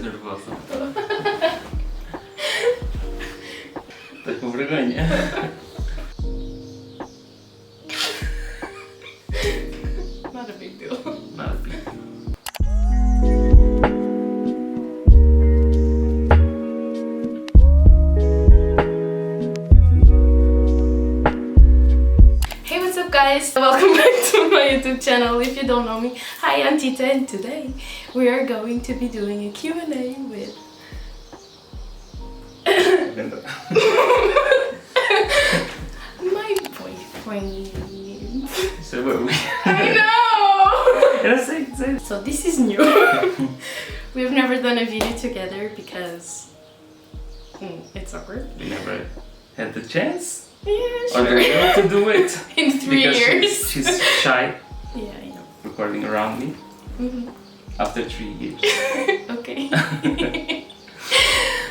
nervosa. Tá com vergonha. Not a big deal. Not a big deal. Hey, what's up guys? Welcome back to my YouTube channel. If you don't know me, hi, I'm Tita, and today we are going to be doing a Q&A with my boyfriend. So what we... I know! Say it. So this is new. We've never done a video together because it's awkward. We never had the chance. Yeah, Or sure. the will to do it. In 3 Because years. She's shy. Yeah, I know. Recording around me. Mm-hmm. After 3 years. Okay.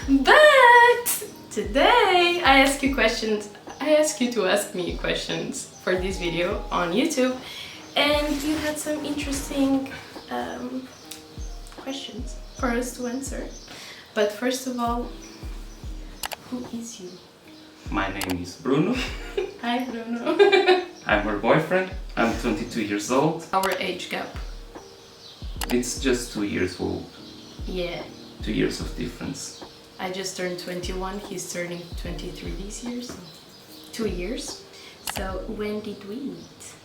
But today I ask you questions. I ask you to ask me questions for this video on YouTube, and you had some interesting questions for us to answer. But first of all, who is you? My name is Bruno. I don't know. I'm her boyfriend. I'm 22 years old. Our age gap. It's just 2 years old. Yeah. 2 years of difference. I just turned 21. He's turning 23 this year, so 2 years. So when did we meet?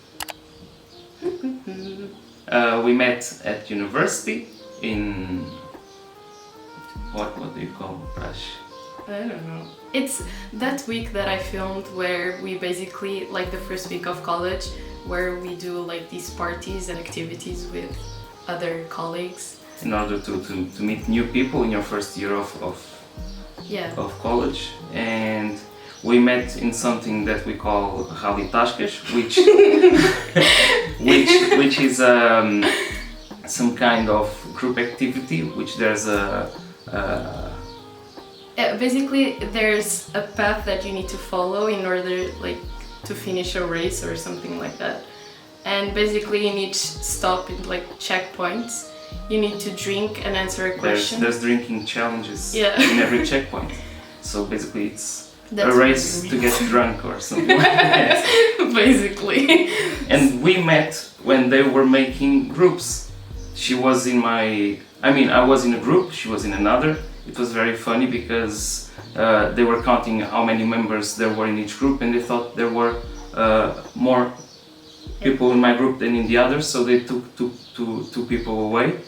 We met at university in... What do you call Prash? I don't know. It's that week that I filmed where we basically, like the first week of college, where we do like these parties and activities with other colleagues. In order to meet new people in your first year of college. And we met in something that we call ahahahah, which is some kind of group activity, which there's basically, there's a path that you need to follow in order like to finish a race or something like that. And basically, in each stop, in like checkpoints, you need to drink and answer a question. There's drinking challenges in every checkpoint. So basically, it's a race to get drunk or something like that. Basically. And we met when they were making groups. She was in I was in a group, she was in another. It was very funny because they were counting how many members there were in each group, and they thought there were more people in my group than in the others, so they took two people away.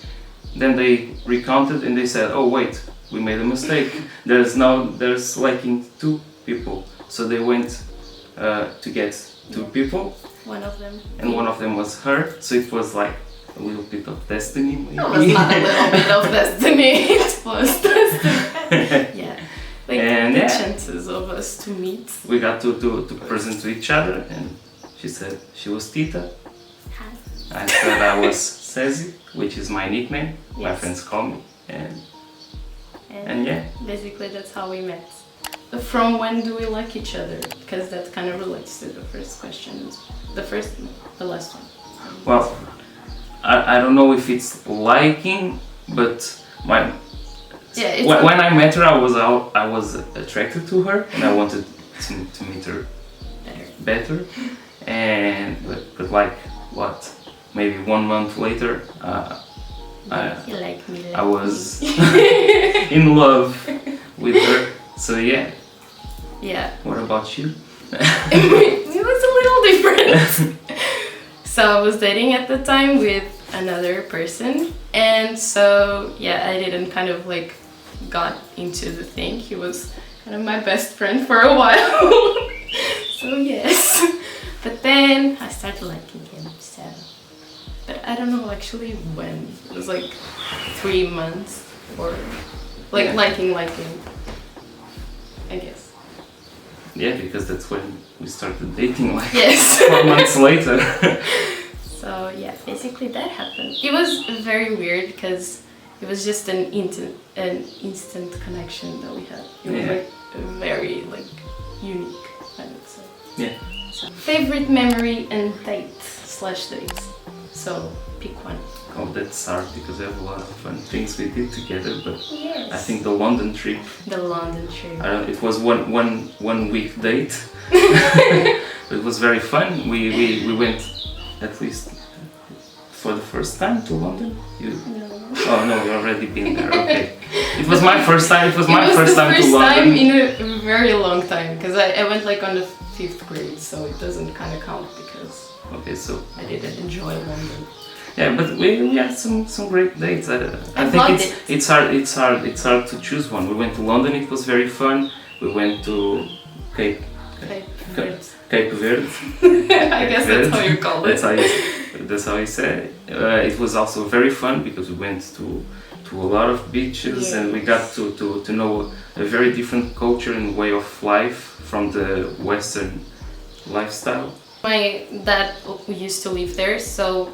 Then they recounted and they said, oh wait, we made a mistake. There's lacking 2 people. So they went to get 2 people. One of them. And one of them was her, so it was like a little bit of destiny. Maybe. No, it was not a little bit of destiny, it was destiny. Yeah. Like and the chances of us to meet. We got to present to each other, and she said she was Tita. Hi. I said I was Cezi, which is my nickname. Yes. My friends call me. And yeah. Basically that's how we met. From when do we like each other? Because that kind of relates to the first question. The last one. Well, I don't know if it's liking, but when I met her, I was attracted to her, and I wanted to meet her better. And but like what? Maybe 1 month later, I was in love with her. So yeah. Yeah. What about you? It was a little different. So I was dating at the time with another person, and so yeah, I didn't kind of like got into the thing. He was kind of my best friend for a while. So yes. But then I started liking him, so. But I don't know actually when. It was like 3 months or like liking, I guess. Yeah, because that's when we started dating, like yes. 4 months later. So yeah, basically that happened. It was very weird because it was just an instant connection that we had. It was like very like unique, I would say. Yeah. So, favorite memory and date/dates. So pick one. Oh, that's hard because we have a lot of fun things we did together. But Yes. I think the London trip. The London trip. It was one week date. It was very fun. We went at least for the first time to London. No. Oh no, you already been there. Okay. It was my first time. It was my first time to It was the first time London. in a very long time because I went like on the 5th grade, so it doesn't kind of count because Okay, so I didn't enjoy London. yeah, but we had some great dates. I I think loved it's hard to choose one. We went to London. It was very fun. We went to Cape Cape Verde. Verde. I guess that's how you call it. That's how you say it. It was also very fun because we went to a lot of beaches and we got to know a very different culture and way of life from the Western lifestyle. My dad used to live there, so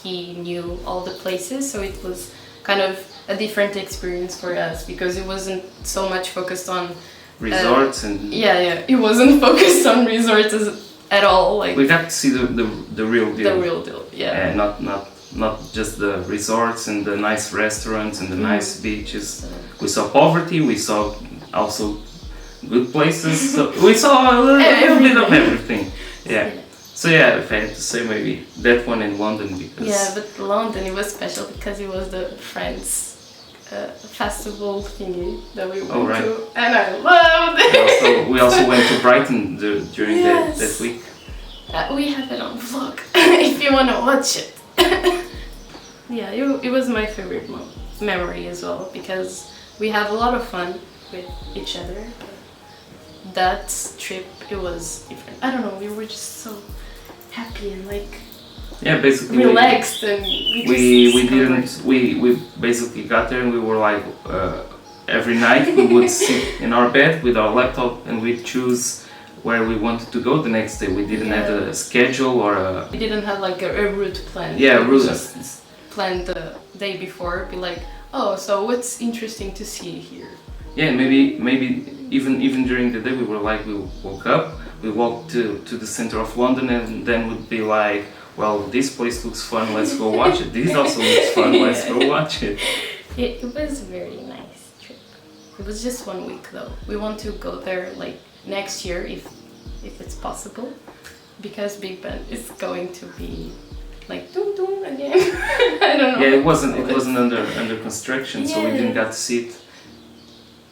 he knew all the places, so it was kind of a different experience for us because it wasn't so much focused on Resorts and it wasn't focused on resorts at all. Like we got to see the real deal. the real deal, yeah. And not just the resorts and the nice restaurants and the nice beaches. We saw poverty. We saw also good places. So we saw a little bit of everything. Yeah. So yeah, if I had to say maybe that one in London because Yeah, but London, it was special because it was the Friends festival thingy that we went right. to, and I loved it. we also went to Brighton during Yes. that week. We have it on vlog if you want to watch it. Yeah, it was my favorite memory as well because we have a lot of fun with each other. That trip, it was different. I don't know, we were just so happy and like Basically relaxed and we basically got there and we were like every night we would sit in our bed with our laptop and we'd choose where we wanted to go the next day. We didn't have a schedule or a... We didn't have like a route planned. Yeah, we route. just planned the day before, be like, oh, so what's interesting to see here? Yeah, maybe even during the day we were like, we woke up, we walked to the center of London and then would be like, well, this place looks fun, let's go watch it. This also looks fun, let's go watch it. It was a very nice trip. It was just 1 week though. We want to go there like next year if it's possible, because Big Ben is going to be like doom doom again. I don't know. Yeah, it wasn't under construction, so we didn't get to see it.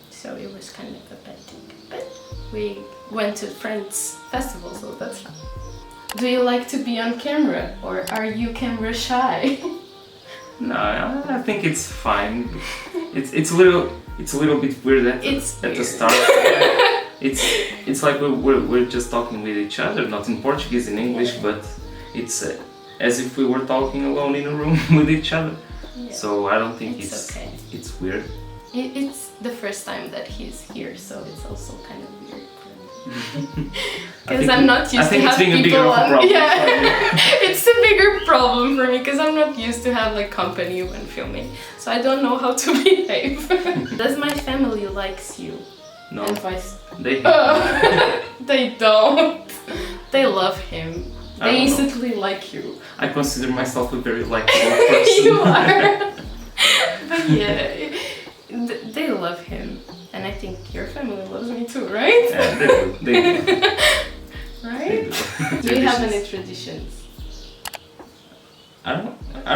So it was kind of a bad thing. But we went to Friends Festival, so that's fun. Do you like to be on camera or are you camera shy? No, I think it's fine. It's a little bit weird at the start. It's like we're just talking with each other, not in Portuguese, in English, but it's as if we were talking alone in a room with each other. Yeah. So I don't think okay. it's weird. It's the first time that he's here, so it's also kind of weird. Because I'm not used to have people on. Yeah, it's a bigger problem for me because I'm not used to have like company when filming, so I don't know how to behave. Does my family likes you? No, and vice. They don't. They love him. They know. instantly like you. I consider myself a very likable person. You are. But yeah, they love him. And I think your family loves me too, right? Yeah, they do. Right? They do. Do you have any traditions? I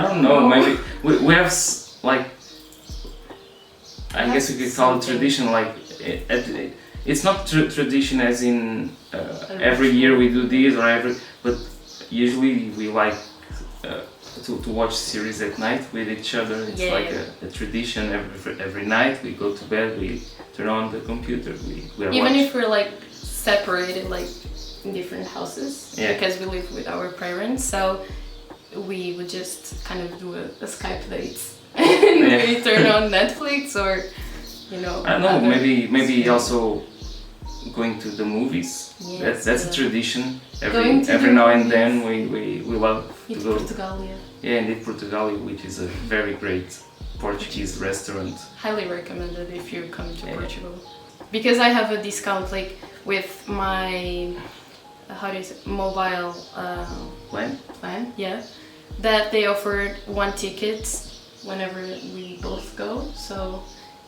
don't know. No. Maybe we have like I guess you could call it something. tradition. Like it's not tradition as in every year we do this or but usually we like to watch series at night with each other. It's like a tradition. Every night we go to bed, we turn on the computer, we are Even watching. if we're like separated, like in different houses, because we live with our parents, so we would just kind of do a Skype date and we turn on Netflix or I don't know. Maybe also going to the movies. Yes, That's a tradition. Going to Every the now and movies. then we love to in go. Portugal, yeah. Yeah, and in Portugal, which is a very great Portuguese restaurant. Highly recommended if you come to Portugal. Because I have a discount like with my how do you say mobile When? plan, yeah. that they offered 1 ticket whenever we both go. So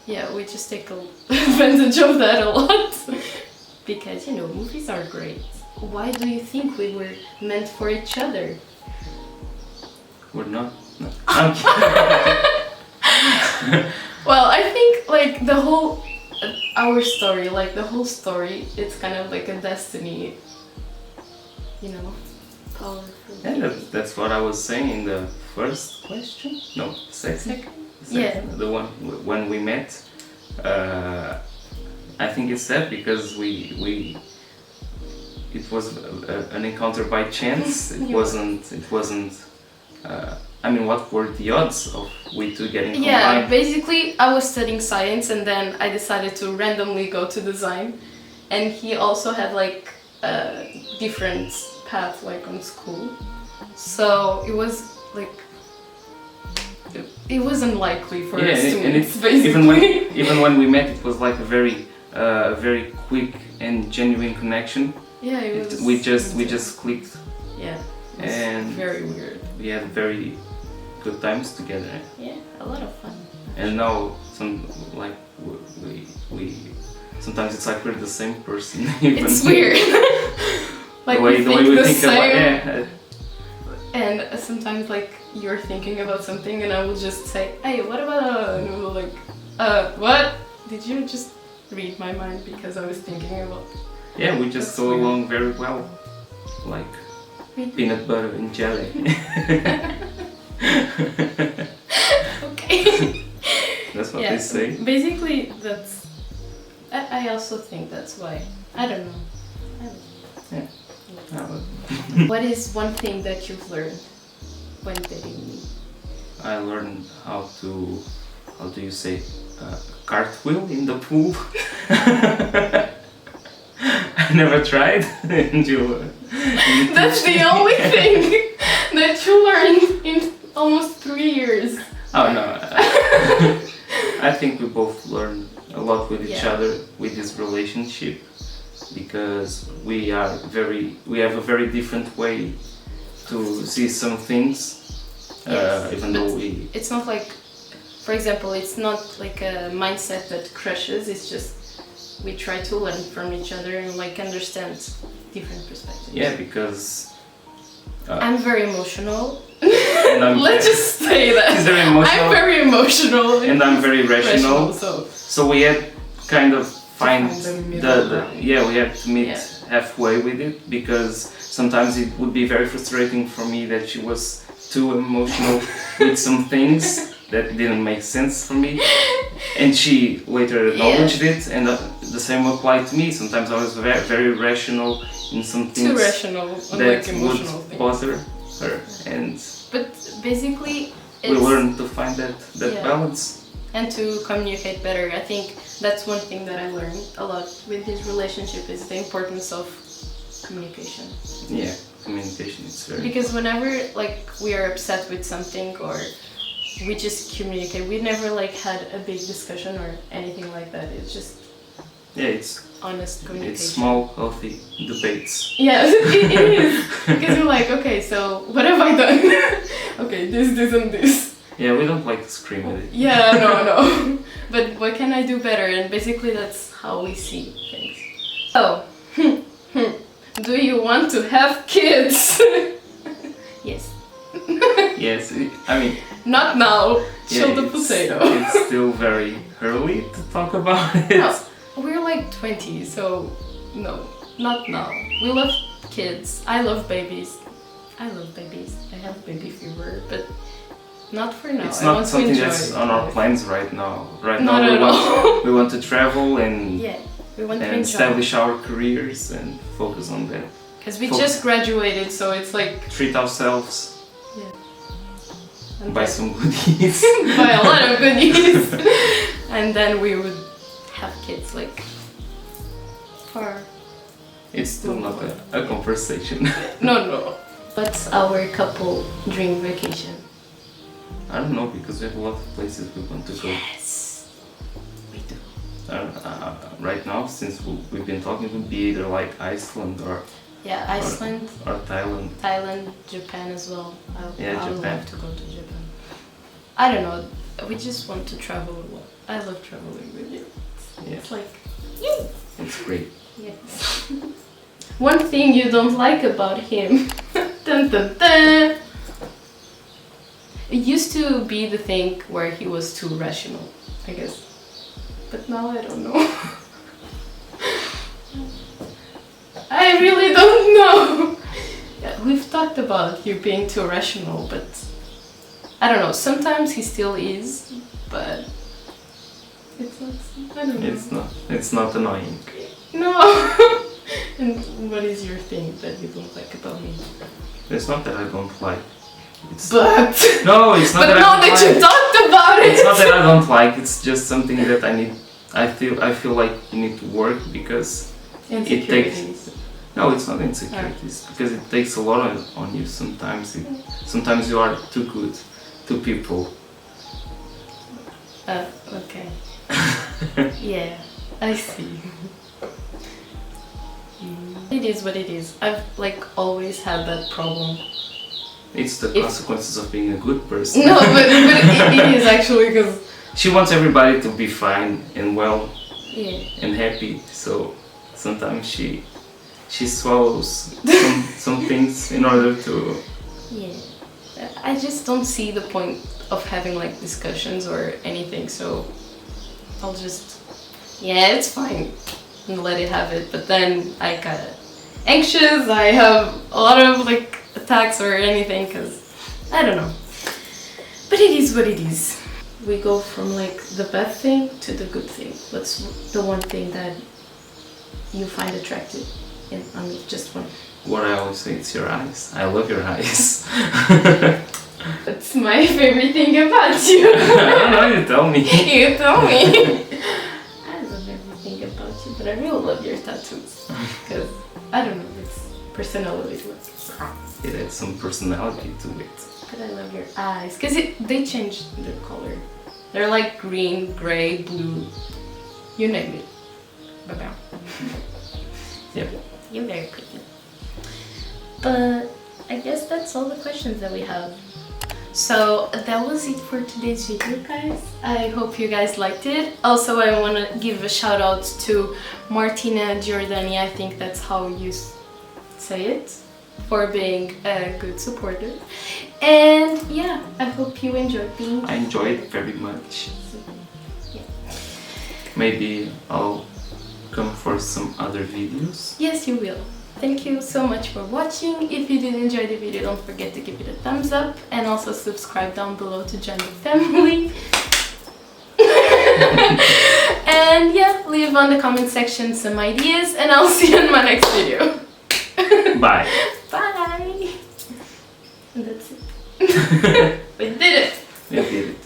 yeah, we just take advantage of that a lot because, you know, movies are great. Why do you think we were meant for each other? We're not. No. I'm kidding. Well, I think like the whole our story, like the whole story, it's kind of like a destiny, you know, powerful. Yeah, that's what I was saying in the first question. No, second. Yeah. The one when we met. I think it's that because it was an encounter by chance. It wasn't. I mean, what were the odds of we two getting combined? Yeah, basically I was studying science and then I decided to randomly go to design, and he also had like a different path like on school, so it was like it was unlikely for us to meet, basically. Even when we met, it was like a very quick and genuine connection. Yeah, it was. We just clicked. Yeah, it was and very weird. We had very good times together. Yeah, a lot of fun. And now we sometimes it's like we're the same person. Even. It's weird. Like the way we think same. about yeah. And sometimes like you're thinking about something and I will just say, hey, what about, and we'll like, what? Did you just read my mind because I was thinking about. Yeah, we just go along very well, like peanut butter and jelly. Okay. That's what they say. Basically, that's. I also think that's why. I don't know. Yeah. What is one thing that you've learned when dating me? I learned how do you say, cartwheel in the pool. I never tried. That's the only thing that you learned in almost 3 years. Oh no. I think we both learned a lot with each other with this relationship, because we have a very different way to see some things. Even though it's not like, for example, it's not like a mindset that crushes, it's just we try to learn from each other and like understand different perspectives. Yeah, because I'm very emotional. And let's just say that. She's very emotional. I'm very emotional and I'm very rational. So we had kind of find we had to meet halfway with it, because sometimes it would be very frustrating for me that she was too emotional with some things that didn't make sense for me, and she later acknowledged it, and the same applied to me. Sometimes I was very, very rational in some things. Too rational, that like emotional would bother her, but basically we learned to find that balance and to communicate better. I think that's one thing that I learned a lot with this relationship, is the importance of communication. Yeah, communication is very. Because whenever like we are upset with something or we just communicate, we never like had a big discussion or anything like that. It's just it's honest communication. It's small, healthy debates. Yeah, it is. Because you're like, okay, so what have I done? Okay, this and this. Yeah, we don't like to scream at it. Yeah, no. But what can I do better? And basically that's how we see things. Oh, do you want to have kids? Yes. Yes, I mean... Not now, chill the potato. It's still very early to talk about it. No, we're like 20, so no, not now. We love kids. I love babies. I have baby fever, but not for now. It's not something that's on our plans right now. Right now we want to travel and we want to establish our careers and focus on that. Because we just graduated, so it's like... Treat ourselves. Yeah. And buy some goodies. Buy a lot of goodies. And then we would have kids like far. It's still not a conversation. No. What's our couple dream vacation? I don't know, because we have a lot of places we want to go. Yes, we do. Right now, since we've been talking, it would be either like Iceland or Yeah, Iceland, or Thailand. Thailand, Japan as well. I would Japan. love to go to Japan. I don't know. We just want to travel a lot. I love traveling with you. Yeah, It's like, yay! it's great. Yes. One thing you don't like about him. Dun, dun, dun. It used to be the thing where he was too rational, I guess. But now I don't know. I really don't know. Yeah, we've talked about you being too rational, but I don't know. Sometimes he still is, but it's not. I don't know. It's not annoying. No. And what is your thing that you don't like about me? It's not that I don't like. It's But no, it's not but that now I don't that like. you talked about it. It's not that I don't like. It's just something that I need. I feel like you need to work because it takes. Insecurities. No, it's not insecurities because it takes a lot on you. Sometimes you are too good to people. Okay. Yeah, I see. It is what it is. I've like always had that problem. It's the consequences of being a good person. No, but it is actually because She wants everybody to be fine and well yeah. and happy. So sometimes she swallows some things in order to. Yeah. I just don't see the point of having like discussions or anything. So I'll just it's fine and let it have it. But then I get anxious. I have a lot of like attacks or anything because I don't know. But it is what it is. We go from like the bad thing to the good thing. What's the one thing that you find attractive in me? Just one. What I always say, it's your eyes. I love your eyes. That's my favorite thing about you. I don't know, you tell me. You tell me. I love everything about you, but I really love your tattoos. Because, I don't know, it's personality. It adds some personality to it. But I love your eyes. Because they change their color. They're like green, gray, blue. You name it. Bye-bye. Yep. You're very pretty. But I guess that's all the questions that we have. So that was it for today's video, guys. I hope you guys liked it. Also, I want to give a shout out to Martina Giordani, I think that's how you say it, for being a good supporter. And yeah, I hope you enjoyed being I enjoyed it very much. Yeah. Maybe I'll come for some other videos. Yes, you will. Thank you so much for watching. If you did enjoy the video, don't forget to give it a thumbs up and also subscribe down below to join the family. And yeah, leave on the comment section some ideas and I'll see you in my next video. Bye. Bye. And that's it. We did it. We did it.